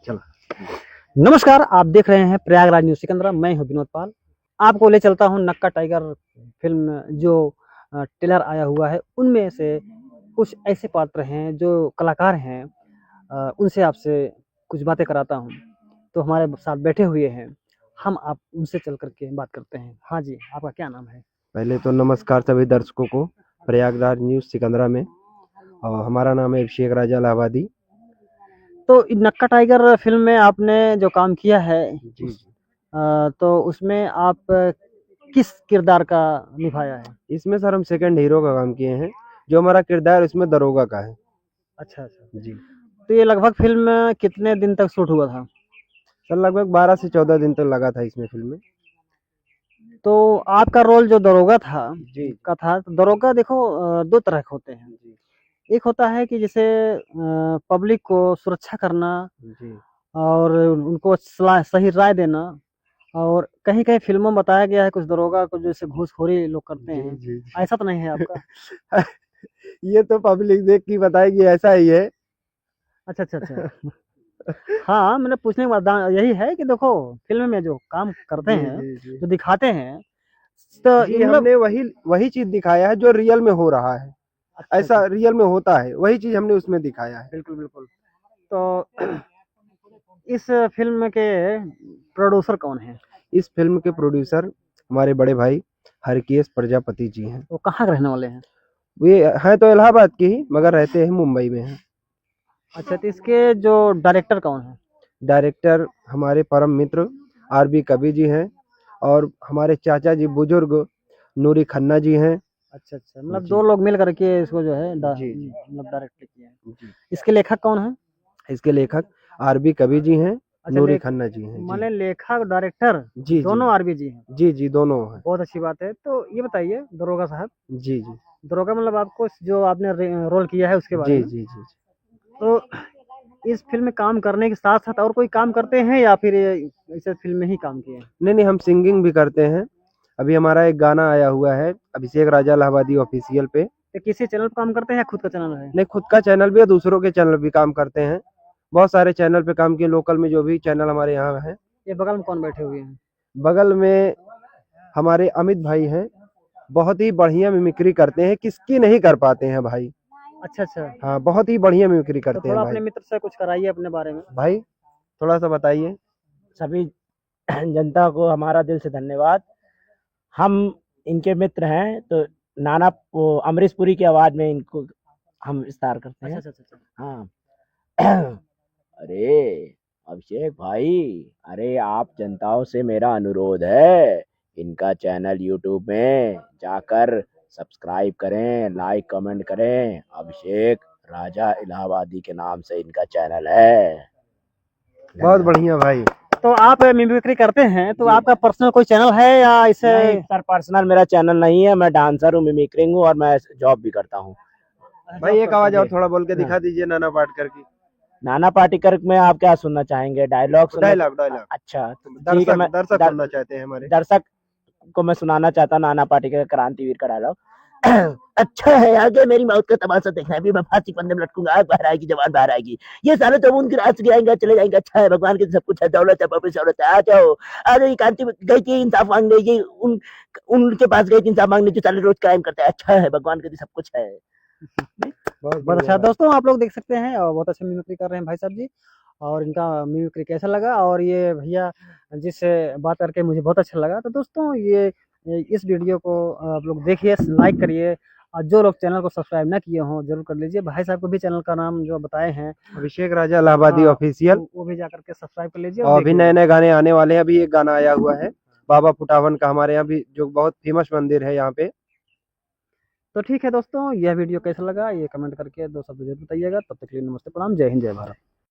चलो। नमस्कार, आप देख रहे हैं प्रयागराज न्यूज़ सिकंदरा। मैं हूं विनोद पाल। आपको ले चलता हूं नक्का टाइगर फ़िल्म जो ट्रेलर आया हुआ है, उनमें से कुछ ऐसे पात्र हैं जो कलाकार हैं, उनसे आपसे कुछ बातें कराता हूं। तो हमारे साथ बैठे हुए हैं, हम आप उनसे चल कर के बात करते हैं। हाँ जी, आपका क्या नाम है? पहले तो नमस्कार सभी दर्शकों को प्रयागराज न्यूज़ सिकंदरा में। और हमारा नाम है अभिषेक राजा इलाहाबादी। तो नक्का टाइगर फ़िल्म में आपने जो काम किया है, जी जी। तो उसमें आप किस किरदार का निभाया है? इसमें सर हम सेकंड हीरो का काम किए हैं। जो हमारा किरदार इसमें दरोगा का है। अच्छा, अच्छा। जी। तो ये लगभग फ़िल्म कितने दिन तक शूट हुआ था? सर लगभग 12 से 14 दिन तक लगा था इसमें फिल्म में। तो आपका रोल जो दरोगा था जी का था, तो दरोगा देखो 2 तरह के होते हैं। जी एक होता है कि जैसे पब्लिक को सुरक्षा करना जी और उनको सलाह सही राय देना, और कहीं-कहीं फ़िल्मों में बताया गया है कुछ दरोगा को जैसे घूसखोरी लोग करते जी हैं, जी ऐसा तो नहीं है आपका? जी। ये तो पब्लिक देख के बताएगी ऐसा ही है। अच्छा, अच्छा, अच्छा। हाँ, मैंने पूछने का मुद्दा यही है कि देखो फ़िल्म में जो काम करते जी हैं, जी जी जो दिखाते हैं, तो जी। ये मतलब हमने वही वही चीज दिखाया है जो रियल में हो रहा है। अच्छा, अच्छा। ऐसा रियल में होता है, वही चीज हमने उसमें दिखाया है। बिल्कुल, बिल्कुल। तो इस फ़िल्म के प्रोड्यूसर कौन हैं? इस फिल्म के प्रोड्यूसर हमारे बड़े भाई हरकेश प्रजापति जी हैं। वो कहाँ के रहने वाले हैं? वे हैं तो इलाहाबाद के ही मगर रहते हैं मुंबई में हैं। अच्छा, तो इसके जो डायरेक्टर कौन हैं? डायरेक्टर हमारे परम मित्र आर बी कबीर जी हैं। और हमारे चाचा जी बुजुर्ग नूरी खन्ना जी हैं। अच्छा, अच्छा, मतलब 2 जी लोग मिल कर के इसको जो है जी जी मतलब डायरेक्ट किया है। जी। इसके लेखक कौन हैं? इसके लेखक आर बी कबीर जी हैं। अच्छा, नूरी खन्ना जी हैं। जी माने लेखक, डायरेक्टर जी जी दोनों आरबी जी हैं। जी जी दोनों हैं। बहुत अच्छी बात है। तो ये बताइए दरोगा साहब, जी जी दरोगा मतलब आपको जो आपने रोल किया है उसके बारे जी में। जी जी। तो इस फ़िल्म में काम करने के साथ-साथ और कोई काम करते हैं या फिर इसे फ़िल्म में ही काम किए हैं? नहीं नहीं, हम सिंगिंग भी करते हैं। अभी हमारा एक गाना आया हुआ है अभिषेक राजा इलाहाबादी ऑफिशियल पे। तो किसी चैनल पे काम करते हैं या खुद का चैनल है? नहीं, खुद का चैनल भी है, दूसरों के चैनल भी काम करते हैं। बहुत सारे चैनल पे काम किए, लोकल में जो भी चैनल हमारे यहाँ है। ये बगल में कौन बैठे हुए हैं? बगल में हमारे अमित भाई हैं। बहुत ही बढ़िया मिमिक्री करते हैं, किसकी नहीं कर पाते हैं भाई। अच्छा, अच्छा। हाँ, बहुत ही बढ़िया मिमिक्री तो करते हैं थोड़ा अपने भाई। मित्र से कुछ कराइए अपने बारे में। भाई थोड़ा सा बताइए। सभी जनता को हमारा दिल से धन्यवाद। हम इनके मित्र हैं, तो नाना वो अमरीश पुरी की आवाज में इनको हम विस्तार करते अच्छा, हैं। अच्छा, अच्छा, अच्छा। हाँ। अरे अभिषेक भाई, अरे आप जनताओं से मेरा अनुरोध है, इनका चैनल यूट्यूब में जाकर सब्सक्राइब करें, लाइक कमेंट करें। अभिषेक राजा इलाहाबादी के नाम से इनका चैनल है। बहुत धन्यवाद। बढ़िया भाई। तो आप मिमिक्री करते हैं, तो जी आपका पर्सनल कोई चैनल है या इसे? नहीं सर, पर्सनल मेरा चैनल नहीं है। मैं डांसर हूँ, मिमिक्रिंग हूँ और मैं जॉब भी करता हूँ। भाई जॉब एक करते आवाज हैं? और थोड़ा बोल के हाँ। दिखा दीजिए नाना पाटेकर की। नाना पाटेकर में आप क्या सुनना चाहेंगे? डायलॉग सुनना डायलॉग डायलॉग। अच्छा, तो ठीक है। दर्शक मैं दर्शक दर, सुनना चाहते हैं हमारे। दर्शक को मैं सुनाना चाहता हूँ नाना पाटेकर क्रांतिवीर का डायलॉग। अच्छा है, आगे मेरी मौत का तमाशा देखना है। अभी मैं फांसी फंदे में लटकूंगा, आग बाहर आएगी, जवान बाहर आएगी। ये सारे तो उनकी रात से आएंगे, चले जाएंगे। अच्छा है, भगवान के सब कुछ है, दौलत है, पब्लिक दौलत है। आ जाओ। आ जाओ, कांति गई थी इंसाफ मांगने, ये उनके पास गई थी इंसाफ मांगने जो साले रोज क्राइम करते हैं। अच्छा है, भगवान के सब कुछ है। बहुत बहुत बढ़िया अच्छा भाई। दोस्तों, आप लोग देख सकते हैं और बहुत अच्छा मिमिक्री कर रहे हैं भाई साहब जी। और इनका मिमिक्री कैसा लगा, और ये भैया जिससे बात करके मुझे बहुत अच्छा लगा। तो दोस्तों ये इस वीडियो को आप लोग देखिए, लाइक करिए, और जो लोग चैनल को सब्सक्राइब ना किए हों जरूर कर लीजिए। भाई साहब को भी चैनल का नाम जो बताए हैं, अभिषेक राजा इलाहाबादी हाँ, ऑफिशियल। वो भी जा करके सब्सक्राइब कर लीजिए और और अभी देखिए। नए नए गाने आने वाले हैं। अभी एक गाना आया हुआ है बाबा फुटावन का, हमारे यहाँ भी जो बहुत फेमस मंदिर है यहाँ पे। तो ठीक है दोस्तों, यह वीडियो कैसा लगा ये कमेंट करके 2 शब्द जरूर बताइएगा। तब तक के लिए नमस्ते, प्रणाम, जय हिंद, जय भारत।